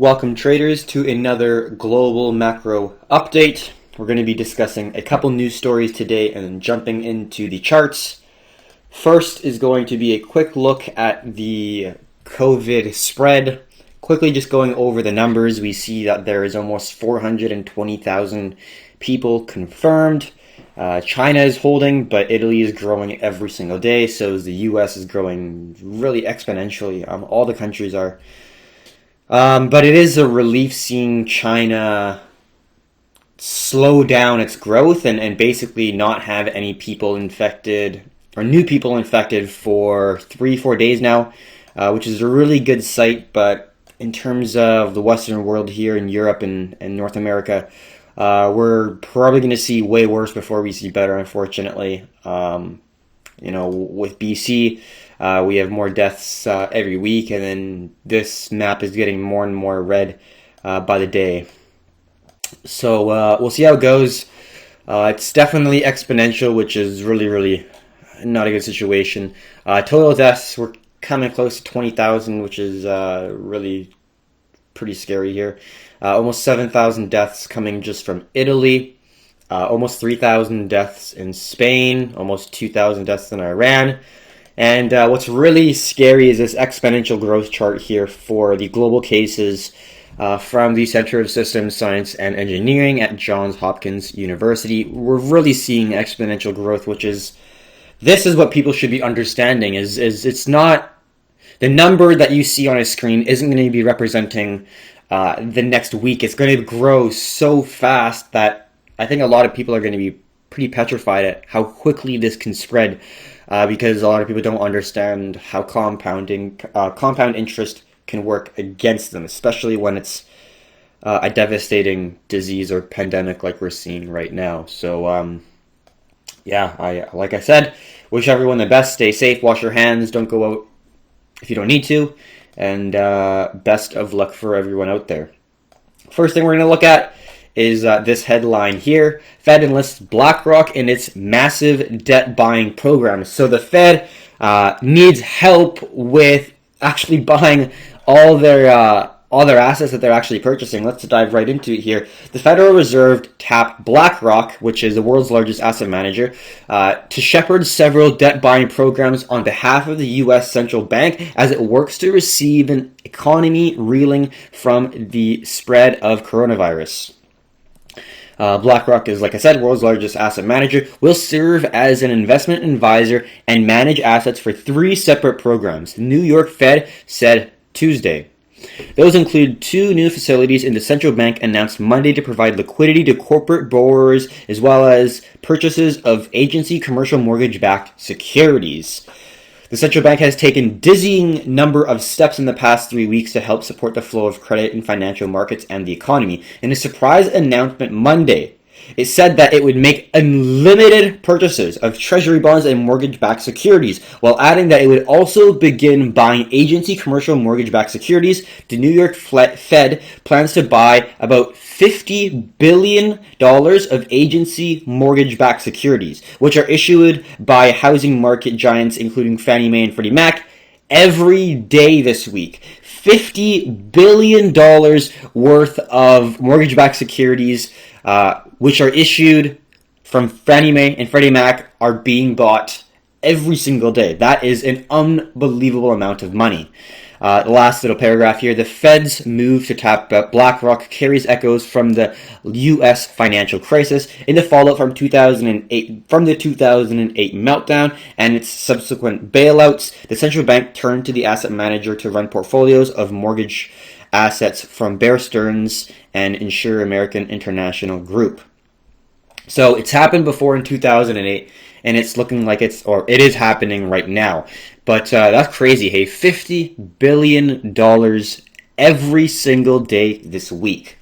Welcome traders to another global macro update. We're going to be discussing a couple news stories today and then jumping into the charts. First is going to be a quick look at the COVID spread. Quickly just going over the numbers, we see that there is almost 420,000 people confirmed. China is holding, but Italy is growing every single day, so the US is growing really exponentially. All the countries are. But it is a relief seeing China slow down its growth and basically not have any people infected or new people infected for 3-4 days now, which is a really good sight. But in terms of the Western world here in Europe and North America, we're probably going to see way worse before we see better, unfortunately. With BC, we have more deaths every week, and then this map is getting more and more red by the day. So we'll see how it goes. It's definitely exponential, which is really not a good situation. Total deaths, we're coming close to 20,000, which is really pretty scary here. Almost 7,000 deaths coming just from Italy. Almost 3,000 deaths in Spain. Almost 2,000 deaths in Iran. And what's really scary is this exponential growth chart here for the global cases from the Center of Systems Science and Engineering at Johns Hopkins University. We're really seeing exponential growth, this is what people should be understanding, is it's not, the number that you see on a screen isn't going to be representing the next week. It's going to grow so fast that I think a lot of people are going to be pretty petrified at how quickly this can spread. Because a lot of people don't understand how compound interest can work against them, especially when it's a devastating disease or pandemic like we're seeing right now. So, like I said, wish everyone the best. Stay safe, wash your hands, don't go out if you don't need to, and best of luck for everyone out there. First thing we're going to look at is this headline here. Fed enlists Blackrock in its massive debt buying program. So the Fed needs help with actually buying all their assets that they're actually purchasing. Let's dive right into it here. The Federal Reserve tapped Blackrock, which is the world's largest asset manager, to shepherd several debt buying programs on behalf of the U.S. Central Bank as it works to receive an economy reeling from the spread of coronavirus. BlackRock is, like I said, world's largest asset manager, will serve as an investment advisor and manage assets for 3 separate programs, the New York Fed said Tuesday. Those include 2 new facilities in the central bank announced Monday to provide liquidity to corporate borrowers as well as purchases of agency commercial mortgage-backed securities. The central bank has taken dizzying number of steps in the past 3 weeks to help support the flow of credit in financial markets and the economy. In a surprise announcement Monday, it said that it would make unlimited purchases of treasury bonds and mortgage-backed securities, while adding that it would also begin buying agency commercial mortgage-backed securities. The New York Fed plans to buy about $50 billion of agency mortgage-backed securities, which are issued by housing market giants including Fannie Mae and Freddie Mac every day this week. $50 billion worth of mortgage-backed securities, which are issued from Fannie Mae and Freddie Mac, are being bought every single day. That is an unbelievable amount of money. The last little paragraph here, the Fed's move to tap BlackRock carries echoes from the U.S. financial crisis in the fallout from the 2008 meltdown and its subsequent bailouts. The central bank turned to the asset manager to run portfolios of mortgage assets from Bear Stearns and Insure American International Group. So it's happened before in 2008, and it's looking like it is happening right now. But that's crazy, hey, $50 billion every single day this week.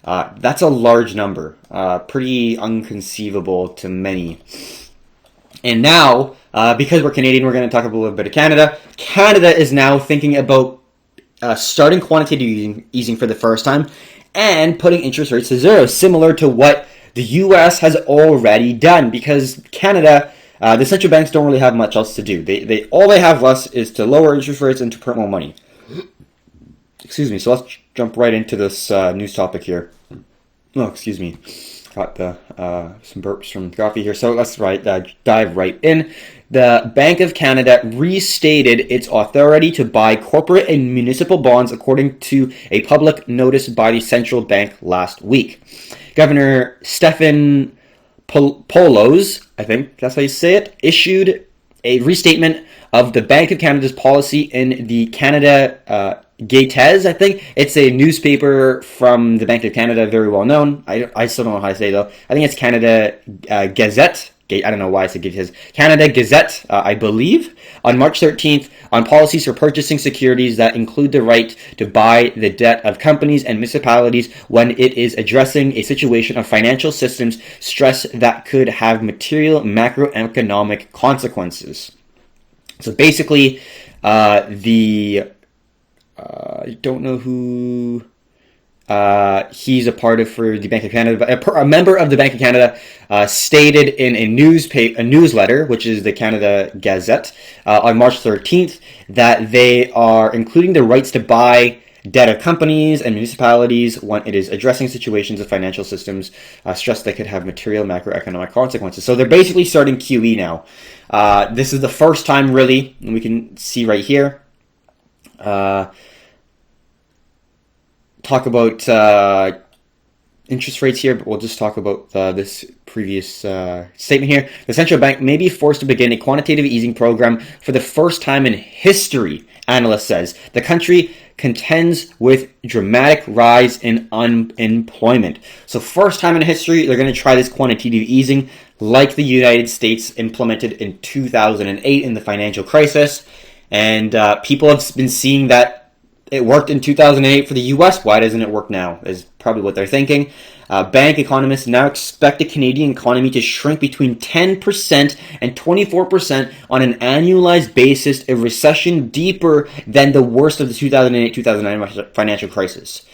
That's a large number, pretty unconceivable to many. And now, because we're Canadian, we're going to talk a little bit of Canada. Canada is now thinking about starting quantitative easing for the first time and putting interest rates to zero, similar to what the U.S. has already done, because Canada, the central banks don't really have much else to do. All they have left is to lower interest rates and to print more money. Excuse me. So let's jump right into this news topic here. Oh, excuse me. Got the some burps from coffee here. So let's dive right in. The Bank of Canada restated its authority to buy corporate and municipal bonds according to a public notice by the central bank last week. Governor Stephen Poloz, I think that's how you say it, issued a restatement of the Bank of Canada's policy in the Canada Gates, I think. It's a newspaper from the Bank of Canada, very well known. I still don't know how to say it, though. I think it's Canada Gazette. I don't know why I said Gates. Canada Gazette, I believe, on March 13th, on policies for purchasing securities that include the right to buy the debt of companies and municipalities when it is addressing a situation of financial systems stress that could have material macroeconomic consequences. So basically, I don't know who he's a part of for the Bank of Canada, but a member of the Bank of Canada stated in a newsletter, which is the Canada Gazette, on March 13th, that they are including the rights to buy debt of companies and municipalities when it is addressing situations of financial systems stress that could have material macroeconomic consequences. So they're basically starting QE now. This is the first time, really, and we can see right here. Talk about interest rates here, but we'll just talk about this previous statement here. The central bank may be forced to begin a quantitative easing program for the first time in history, analyst says. The country contends with dramatic rise in unemployment. So first time in history, they're going to try this quantitative easing like the United States implemented in 2008 in the financial crisis. And people have been seeing that it worked in 2008 for the U.S. Why doesn't it work now? Is probably what they're thinking. Bank economists now expect the Canadian economy to shrink between 10% and 24% on an annualized basis, a recession deeper than the worst of the 2008-2009 financial crisis.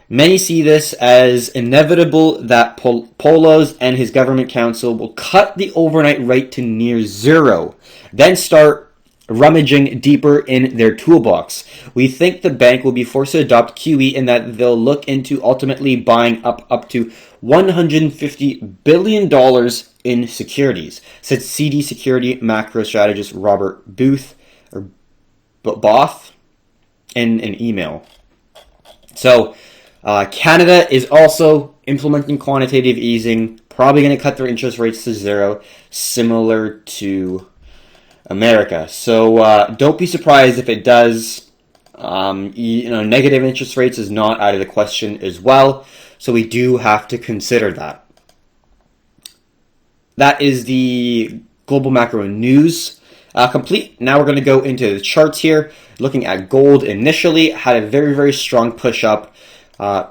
Many see this as inevitable that Poloz and his government council will cut the overnight rate to near zero, then start rummaging deeper in their toolbox. We think the bank will be forced to adopt QE in that they'll look into ultimately buying up to $150 billion in securities, said CD Security macro strategist Robert Both in an email. So Canada is also implementing quantitative easing, probably going to cut their interest rates to zero, similar to America. So don't be surprised if it does. Negative interest rates is not out of the question as well. So we do have to consider that. That is the global macro news complete. Now we're going to go into the charts here. Looking at gold initially, had a very, very strong push up.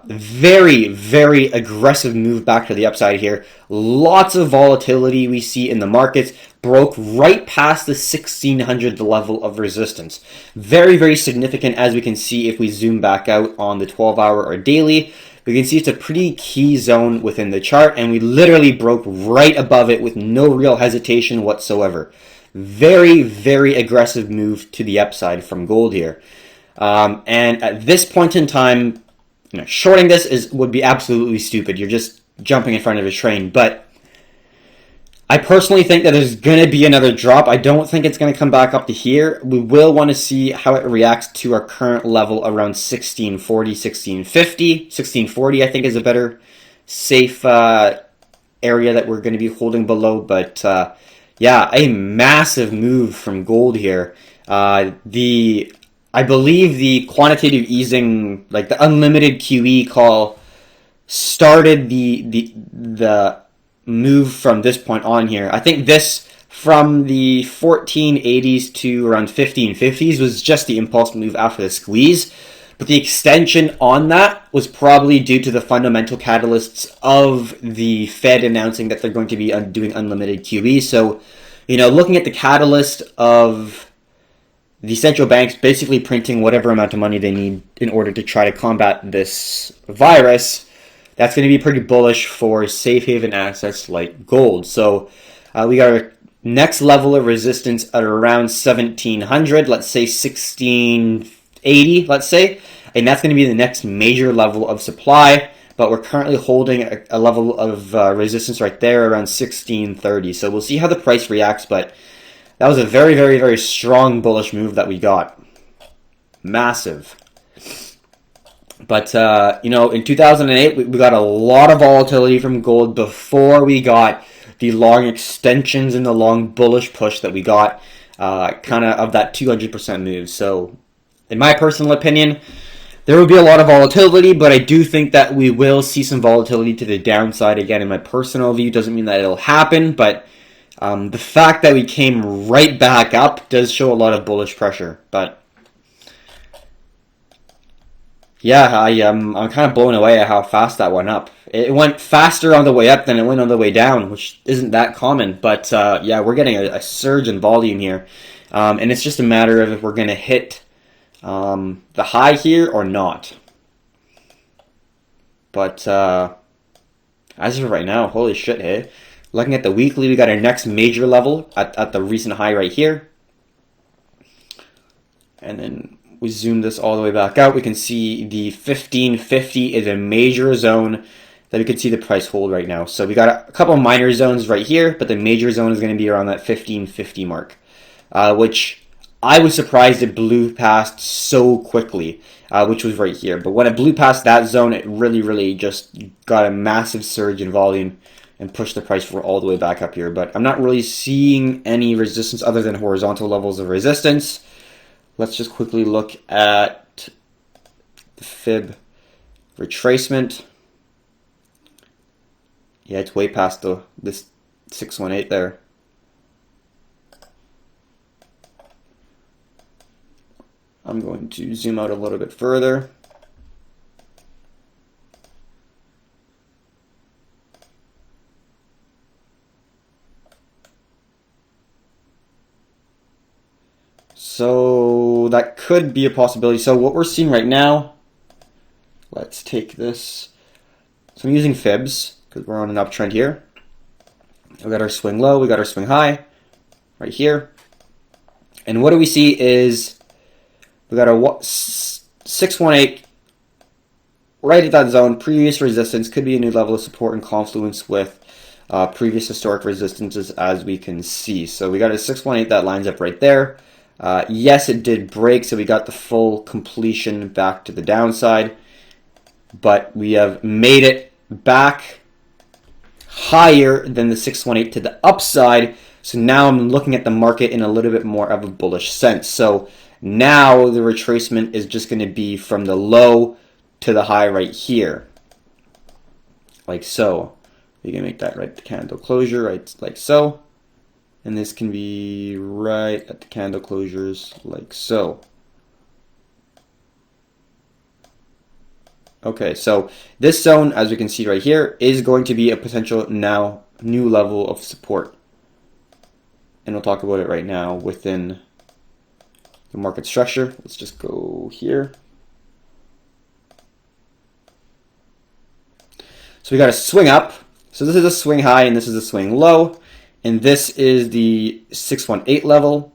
Very, very aggressive move back to the upside here. Lots of volatility we see in the markets. Broke right past the 1600 level of resistance. Very, very significant, as we can see if we zoom back out on the 12-hour or daily. We can see it's a pretty key zone within the chart, and we literally broke right above it with no real hesitation whatsoever. Very, very aggressive move to the upside from gold here. And at this point in time, shorting this would be absolutely stupid. You're just jumping in front of a train. But I personally think that there's going to be another drop. I don't think it's going to come back up to here. We will want to see how it reacts to our current level around 1640, 1650. 1640, I think, is a better safe area that we're going to be holding below. But yeah, a massive move from gold here. I believe the quantitative easing, like the unlimited QE call, started the move from this point on here. I think this from the 1480s to around 1550s was just the impulse move after the squeeze. But the extension on that was probably due to the fundamental catalysts of the Fed announcing that they're going to be doing unlimited QE. So, looking at the catalyst of the central banks basically printing whatever amount of money they need in order to try to combat this virus, that's going to be pretty bullish for safe haven assets like gold. So we got our next level of resistance at around 1700, let's say 1680, let's say. and that's going to be the next major level of supply. But we're currently holding a level of resistance right there around 1630. So we'll see how the price reacts, but that was a very, very, very strong bullish move that we got. Massive. But, in 2008, we got a lot of volatility from gold before we got the long extensions and the long bullish push that we got kind of that 200% move. So, in my personal opinion, there will be a lot of volatility, but I do think that we will see some volatility to the downside again. In my personal view, doesn't mean that it'll happen, but the fact that we came right back up does show a lot of bullish pressure. But yeah, I'm kind of blown away at how fast that went up. It went faster on the way up than it went on the way down, which isn't that common. But yeah, we're getting a surge in volume here, and it's just a matter of if we're going to hit the high here or not. But as of right now, holy shit, hey. Looking at the weekly, we got our next major level at the recent high right here. And then we zoom this all the way back out. We can see the 1550 is a major zone that we can see the price hold right now. So we got a couple of minor zones right here, but the major zone is going to be around that 1550 mark, which I was surprised it blew past so quickly, which was right here. But when it blew past that zone, it really, really just got a massive surge in volume and pushed the price for all the way back up here. But I'm not really seeing any resistance other than horizontal levels of resistance. Let's just quickly look at the fib retracement. Yeah, it's way past this 618 there. I'm going to zoom out a little bit further. So that could be a possibility. So what we're seeing right now, let's take this. So I'm using fibs because we're on an uptrend here. We got our swing low, we got our swing high right here. And what do we see is we got our 618 right at that zone. Previous resistance could be a new level of support in confluence with previous historic resistances, as we can see. So we got a 618 that lines up right there. Yes, it did break, so we got the full completion back to the downside, but we have made it back higher than the 618 to the upside. So now I'm looking at the market in a little bit more of a bullish sense. So now the retracement is just going to be from the low to the high right here, like so. You can make that right at the candle closure, right like so. And this can be right at the candle closures, like so. Okay, so this zone, as we can see right here, is going to be a potential now new level of support. And we'll talk about it right now within the market structure. Let's just go here. So we got a swing up. So this is a swing high and this is a swing low. And this is the 618 level.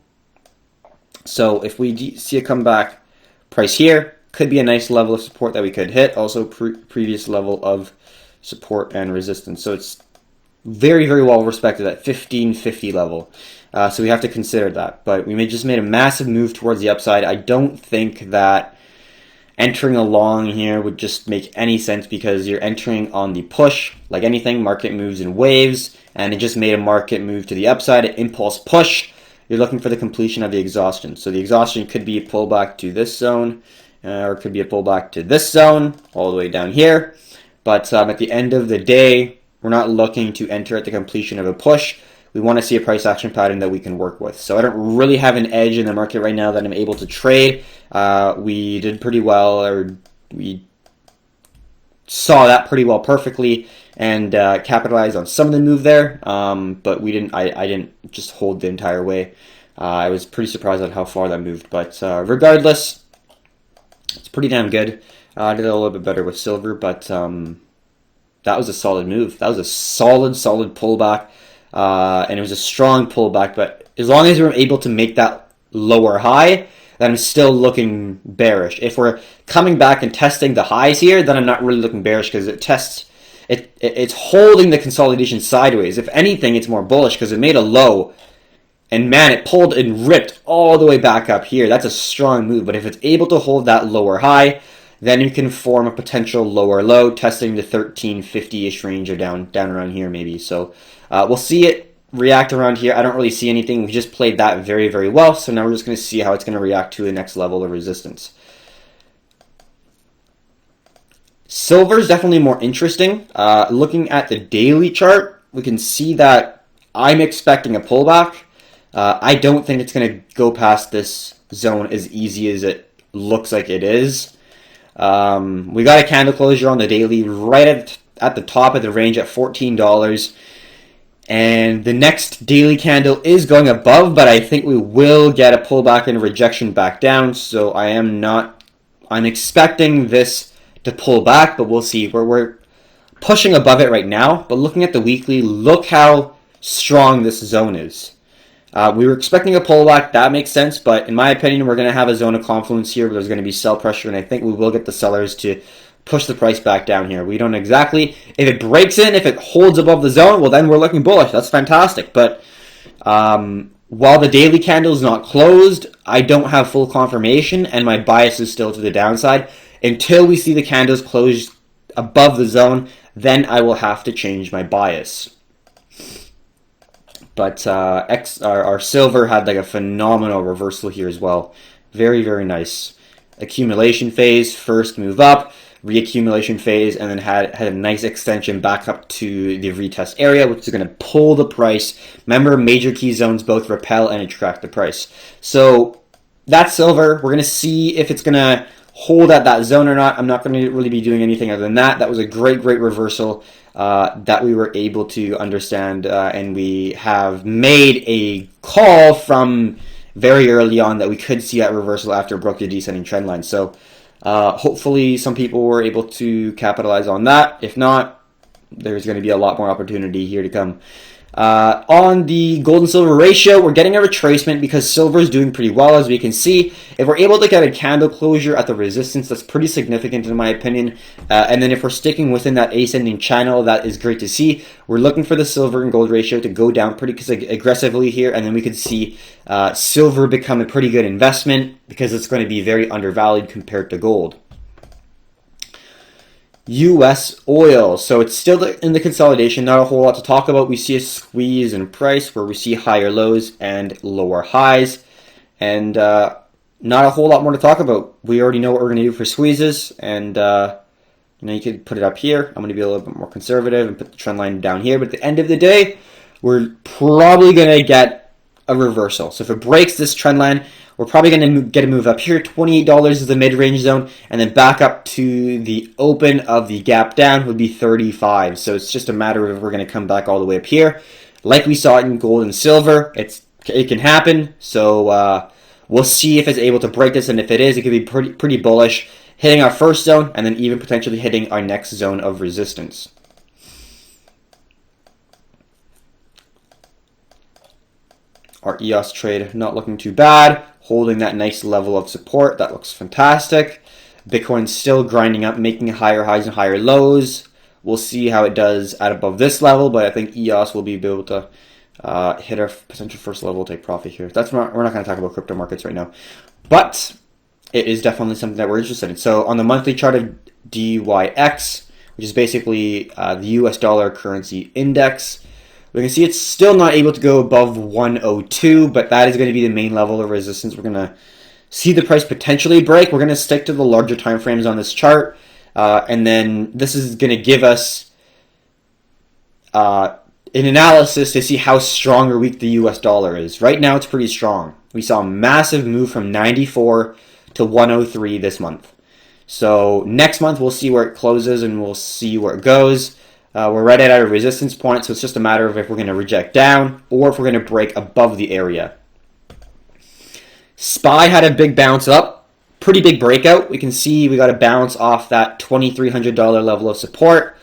So if we see a comeback price here, could be a nice level of support that we could hit. Also previous level of support and resistance. So it's very, very well respected at 1550 level. So we have to consider that. But we just made a massive move towards the upside. I don't think that entering along here would just make any sense because you're entering on the push. Like anything, market moves in waves. And it just made a market move to the upside, an impulse push. You're looking for the completion of the exhaustion. So the exhaustion could be a pullback to this zone, or it could be a pullback to this zone, all the way down here. But at the end of the day, we're not looking to enter at the completion of a push. We want to see a price action pattern that we can work with. So I don't really have an edge in the market right now that I'm able to trade. We did pretty well, or we saw that pretty well perfectly and capitalized on some of the move there, but we didn't. I didn't just hold the entire way. I was pretty surprised at how far that moved, but regardless, it's pretty damn good. I did a little bit better with silver, but that was a solid move. That was a solid pullback, and it was a strong pullback. But as long as we were able to make that lower high, then I'm still looking bearish. If we're coming back and testing the highs here, then I'm not really looking bearish because it's holding the consolidation sideways. If anything, it's more bullish because it made a low, and man, it pulled and ripped all the way back up here. That's a strong move. But if it's able to hold that lower high, then you can form a potential lower low, testing the 1350-ish range or down around here maybe. So we'll see it react around here. I don't really see anything. We just played that very, very well. So now we're just going to see how it's going to react to the next level of resistance. Silver is definitely more interesting. Looking at the daily chart, we can see that I'm expecting a pullback. I don't think it's going to go past this zone as easy as it looks like it is. We got a candle closure on the daily right at the top of the range at $14. And the next daily candle is going above, but I think we will get a pullback and a rejection back down. So I'm expecting this to pull back, but we'll see. We're pushing above it right now, but looking at the weekly, look how strong this zone is. We were expecting a pullback, that makes sense, but in my opinion, we're going to have a zone of confluence here where there's going to be sell pressure, and I think we will get the sellers to push the price back down here. We don't know exactly. If it breaks in, if it holds above the zone, well, then we're looking bullish. That's fantastic. But while the daily candle is not closed, I don't have full confirmation, and my bias is still to the downside. Until we see the candles closed above the zone, then I will have to change my bias. But our silver had like a phenomenal reversal here as well. Very, very nice. Accumulation phase, first move up, reaccumulation phase, and then had a nice extension back up to the retest area, which is going to pull the price. Remember, major key zones both repel and attract the price. So that's silver. We're going to see if it's going to hold at that zone or not. I'm not going to really be doing anything other than that. That was a great, great reversal that we were able to understand, and we have made a call from very early on that we could see that reversal after it broke the descending trend line. So hopefully some people were able to capitalize on that. If not, there's going to be a lot more opportunity here to come. On the gold and silver ratio, we're getting a retracement because silver is doing pretty well, as we can see. If we're able to get a candle closure at the resistance, that's pretty significant in my opinion. And then if we're sticking within that ascending channel, that is great to see. We're looking for the silver and gold ratio to go down pretty aggressively here, and then we could see silver become a pretty good investment because it's going to be very undervalued compared to gold. U.S. oil. So it's still in the consolidation, not a whole lot to talk about. We see a squeeze in price where we see higher lows and lower highs, and not a whole lot more to talk about. We already know what we're going to do for squeezes, and you could put it up here. I'm going to be a little bit more conservative and put the trend line down here, but at the end of the day, we're probably going to get a reversal. So if it breaks this trend line, we're probably going to get a move up here. $28 is the mid-range zone, and then back up to the open of the gap down would be 35. So it's just a matter of if we're going to come back all the way up here. Like we saw in gold and silver, it can happen. So we'll see if it's able to break this, and if it is, it could be pretty bullish, hitting our first zone and then even potentially hitting our next zone of resistance. Our EOS trade not looking too bad, holding that nice level of support. That looks fantastic. Bitcoin's still grinding up, making higher highs and higher lows. We'll see how it does at above this level, but I think EOS will be able to hit our potential first level, take profit here. We're not going to talk about crypto markets right now, but it is definitely something that we're interested in. So on the monthly chart of DYX, which is basically the US dollar currency index, we can see it's still not able to go above 102, but that is going to be the main level of resistance. We're going to see the price potentially break. We're going to stick to the larger time frames on this chart, and then this is going to give us an analysis to see how strong or weak the US dollar is. Right now, it's pretty strong. We saw a massive move from 94 to 103 this month. So next month, we'll see where it closes, and we'll see where it goes. We're right at a resistance point, so it's just a matter of if we're going to reject down or if we're going to break above the area. SPY had a big bounce up, pretty big breakout. We can see we got a bounce off that $2,300 level of support.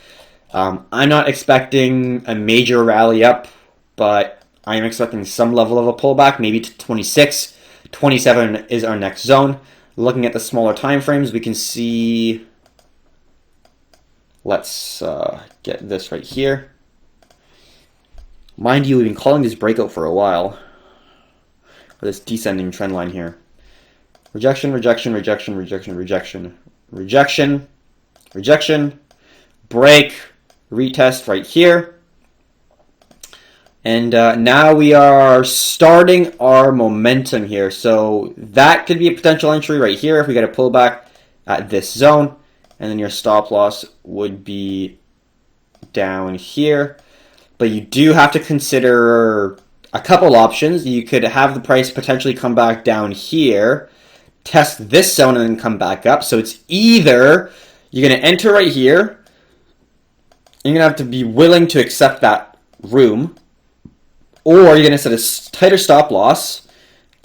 I'm not expecting a major rally up, but I'm expecting some level of a pullback, maybe to 26. 27 is our next zone. Looking at the smaller time frames, we can see, let's get this right here. Mind you, we've been calling this breakout for a while, for this descending trend line here. Rejection, rejection, rejection, rejection, rejection, rejection, rejection, break, retest right here. And now we are starting our momentum here. So that could be a potential entry right here if we get a pullback at this zone. And then your stop loss would be down here. But you do have to consider a couple options. You could have the price potentially come back down here, test this zone, and then come back up. So it's either you're going to enter right here, you're going to have to be willing to accept that room, or you're going to set a tighter stop loss,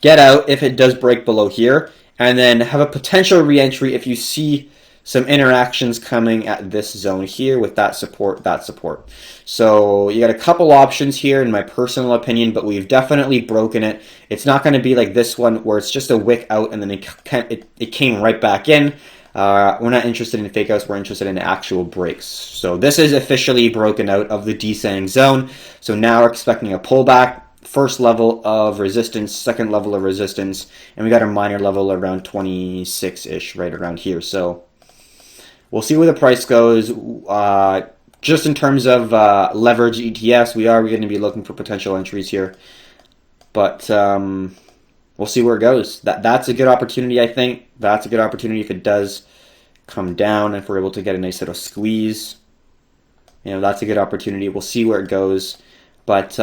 get out if it does break below here, and then have a potential re-entry if you see some interactions coming at this zone here with that support, that support. So you got a couple options here in my personal opinion, but we've definitely broken it. It's not going to be like this one where it's just a wick out and then it came right back in. We're not interested in fake outs, we're interested in actual breaks. So this is officially broken out of the descending zone. So now we're expecting a pullback, first level of resistance, second level of resistance, and we got a minor level around 26-ish right around here. So we'll see where the price goes. Just in terms of leverage ETFs, we're going to be looking for potential entries here. But we'll see where it goes. That's a good opportunity, I think. That's a good opportunity if it does come down, if we're able to get a nice little squeeze. You know, that's a good opportunity. We'll see where it goes. But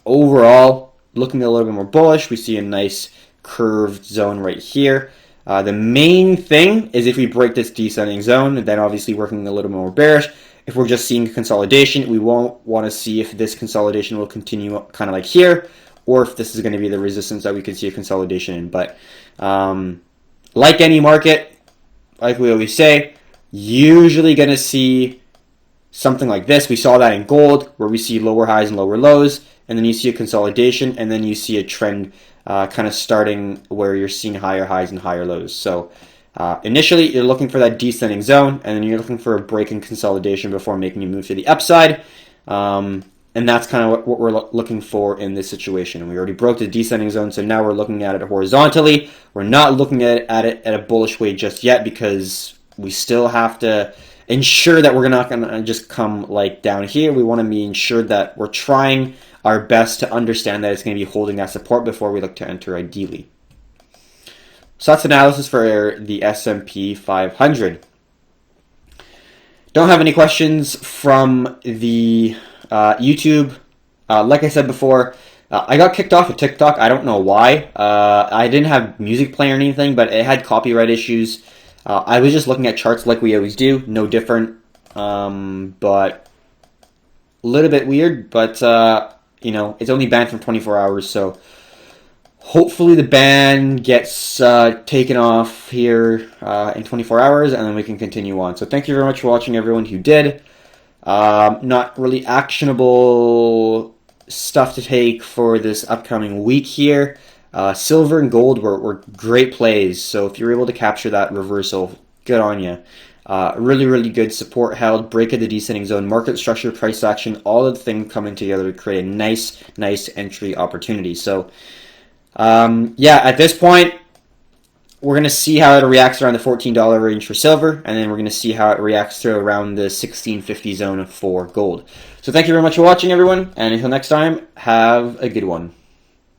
overall, looking a little bit more bullish, we see a nice curved zone right here. The main thing is if we break this descending zone, then obviously working a little more bearish. If we're just seeing consolidation, we won't want to see if this consolidation will continue kind of like here, or if this is going to be the resistance that we could see a consolidation in. But like any market, like we always say, usually going to see something like this. We saw that in gold, where we see lower highs and lower lows, and then you see a consolidation, and then you see a trend kind of starting where you're seeing higher highs and higher lows. So initially, you're looking for that descending zone, and then you're looking for a break in consolidation before making a move to the upside. And that's kind of what we're looking for in this situation. And we already broke the descending zone, so now we're looking at it horizontally. We're not looking at it at a bullish way just yet, because we still have to ensure that we're not going to just come like down here. We want to be ensured that we're trying our best to understand that it's going to be holding that support before we look to enter ideally. So that's analysis for the S&P 500. Don't have any questions from the YouTube. Like I said before, I got kicked off of TikTok. I don't know why. I didn't have music playing or anything, but it had copyright issues. I was just looking at charts like we always do. No different. But a little bit weird, but you know, it's only banned for 24 hours, so hopefully the ban gets taken off here in 24 hours, and then we can continue on. So thank you very much for watching, everyone who did. Not really actionable stuff to take for this upcoming week here. Silver and gold were great plays, so if you're able to capture that reversal, good on you. Really, really good support held, break of the descending zone, market structure, price action, all of the things coming together to create a nice entry opportunity. So, yeah, at this point, we're going to see how it reacts around the $14 range for silver, and then we're going to see how it reacts to around the $16.50 zone for gold. So thank you very much for watching, everyone, and until next time, have a good one.